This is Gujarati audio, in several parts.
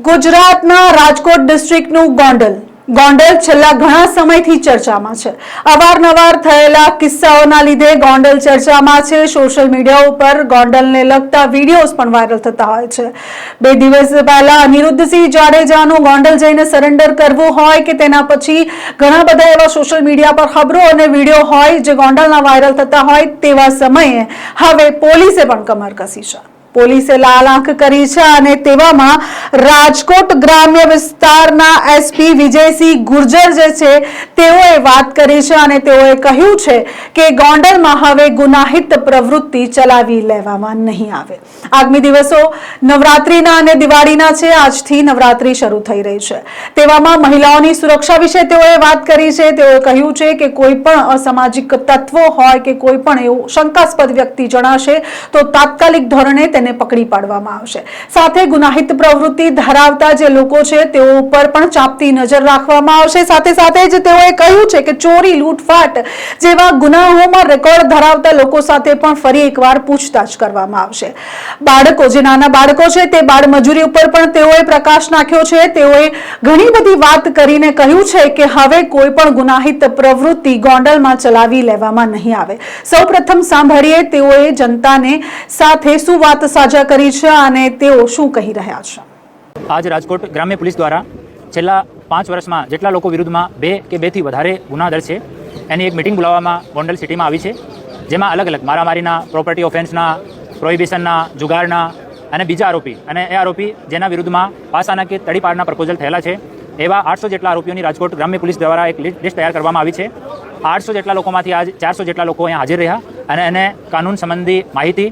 ગુજરાતના રાજકોટ ડિસ્ટ્રિક્ટનું ગોંડલ છેલ્લા ઘણા સમયથી ચર્ચામાં છે। અવારનવાર થયેલા કિસ્સાઓના લીધે ગોંડલ ચર્ચામાં છે। સોશિયલ મીડિયા ઉપર ગોંડલને લગતા વિડીયોઝ પણ વાયરલ થતા હોય છે। 2 દિવસ પહેલા અનિરુદ્ધસિંહ જાડેજાનું ગોંડલ જઈને સરેન્ડર કરવું હોય કે તેના પછી ઘણા બધા એવા સોશિયલ મીડિયા પર ખબરો અને વિડીયો હોય જે ગોંડલના વાયરલ થતા હોય તેવા સમયે હવે પોલીસે પણ કમર કસી છે। પોલીસે લાલ આંખ કરી છે અને તેવામાં રાજકોટ ગ્રામ્ય વિસ્તારના એસપી વિજયસિંહ ગુર્જર જે છે તેઓએ વાત કરી છે અને તેઓએ કહ્યું છે કે ગોંડલમાં હવે ગુનાહિત પ્રવૃત્તિ ચલાવી લેવામાં નહીં આવે। આગામી દિવસો નવરાત્રીના અને દિવાળીના છે। આજથી નવરાત્રી શરૂ થઈ રહી છે, તેવામાં મહિલાઓની સુરક્ષા વિશે તેઓએ વાત કરી છે। તેઓએ કહ્યું છે કે કોઈ પણ અસામાજિક તત્વો હોય કે કોઈ પણ એવું શંકાસ્પદ વ્યક્તિ જણાશે તો તાત્કાલિક ધોરણે તેને પકડી પાડવામાં આવશે। સાથે ગુનાહિત પ્રવૃત્તિ ધરાવતા જે લોકો છે તેઓ ઉપર પણ ચાંપતી નજર રાખવામાં આવશે। સાથે સાથે જ તેઓએ કહ્યું છે કે ચોરી, લૂંટફાટ જેવા ગુનાઓમાં રેકોર્ડ ધરાવતા લોકો સાથે પણ ફરી એકવાર પૂછતાછ કરવામાં આવશે। બાળકો, જે નાના બાળકો છે તે બાળ મજૂરી ઉપર પણ તેઓએ પ્રકાશ નાખ્યો છે। તેઓએ ઘણી બધી વાત કરીને કહ્યું છે કે હવે કોઈ પણ ગુનાહિત પ્રવૃત્તિ ગોંડલમાં ચલાવી લેવામાં નહીં આવે। સૌપ્રથમ સાંભળીએ તેઓએ જનતાને સાથે શું વાત સાझा કરી છે અને તેઓ શું કહી રહ્યા છે। આજ રાજકોટ ગ્રામ્ય પોલીસ દ્વારા છેલ્લા 5 વર્ષમાં જેટલા લોકો વિરુદ્ધમાં 2 કે 2થી વધારે ગુના દર્જ છે એની એક મીટિંગ બોલાવવામાં ગોંડલ સિટીમાં આવી છે, જેમાં અલગ અલગ મારામારીના, પ્રોપર્ટી ઓફેન્સના, પ્રોહિબિશનના, જુગારના અને બીજા આરોપી અને એ આરોપી જેના વિરુદ્ધમાં પાસાના કે તડીપારના પ્રપોઝલ થયેલા છે એવા 800 જેટલા આરોપીઓની રાજકોટ ગ્રામ્ય પોલીસ દ્વારા એક લિસ્ટ તૈયાર કરવામાં આવી છે। 800 જેટલા લોકોમાંથી આજ 400 જેટલા લોકો અહીંયા હાજર રહ્યા અને એને કાનૂન સંબંધી માહિતી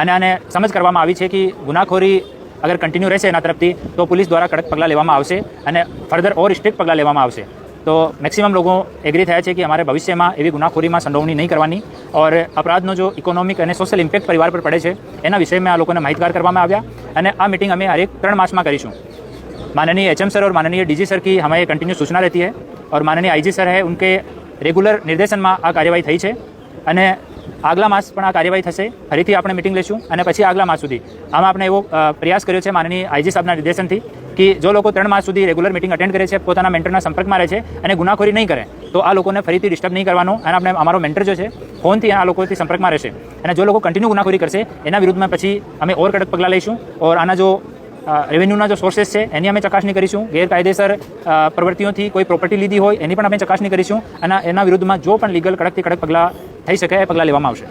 અને આને સમજ કરવામાં આવી છે કે ગુનાખોરી અગર કન્ટિન્યુ રહેશે એના તરફથી તો પોલીસ દ્વારા કડક પગલાં લેવામાં આવશે અને ફર્ધર ઓર સ્ટ્રિક્ટ પગલાં લેવામાં આવશે। તો મેક્સિમમ લોકો એગ્રી થયા છે કે અમારે ભવિષ્યમાં એવી ગુનાખોરીમાં સંડોવણી નહીં કરવાની और अपराधનો जो ઇકોનોમિક અને સોશિયલ ઇમ્પેક્ટ પરિવાર પર પડે છે એના વિષયમાં આ લોકોને માહિતગાર કરવામાં આવ્યા અને આ મીટિંગ અમે હરેક 3 मास में કરીશું। माननीय एचएम सर और माननीय डीजी सर की हमें कंटिन्यू सूचना रहती है और माननीय आईजी सर है उनके रेगुलर निर्देशन में आ कार्यवाही थी है અને આગલા માસ પણ આ કાર્યવાહી થશે। ફરીથી આપણે મીટિંગ લઈશું અને પછી આગલા માસ સુધી આમાં આપણે એવો પ્રયાસ કર્યો છે માનનીય આઈજી સાહેબના નિર્દેશનથી કે જો લોકો 3 માસ સુધી રેગ્યુલર મીટિંગ અટેન્ડ કરે છે, પોતાના મેન્ટરના સંપર્કમાં રહે છે અને ગુનાખોરી નહીં કરે તો આ લોકોને ફરીથી ડિસ્ટર્બ નહીં કરવાનો અને આપણે અમારો મેન્ટર જો છે ફોનથી આ લોકોથી સંપર્કમાં રહેશે અને જો લોકો કન્ટિન્યુ ગુનાખોરી કરશે એના વિરુદ્ધમાં પછી અમે ઓર કડક પગલાં લઈશું और આના જો રેવન્યુના જો સોર્सेस છે એની અમે ચકાસણી કરીશું। ગેરકાયદેસર પ્રવૃત્તિઓથી કોઈ પ્રોપર્ટી લીધી હોય એની પણ આપણે ચકાસણી કરીશું અને એના વિરુદ્ધમાં જો પણ લીગલ કડકથી કડક પગલાં થઈ શકે એ પગલાં લેવામાં આવશે।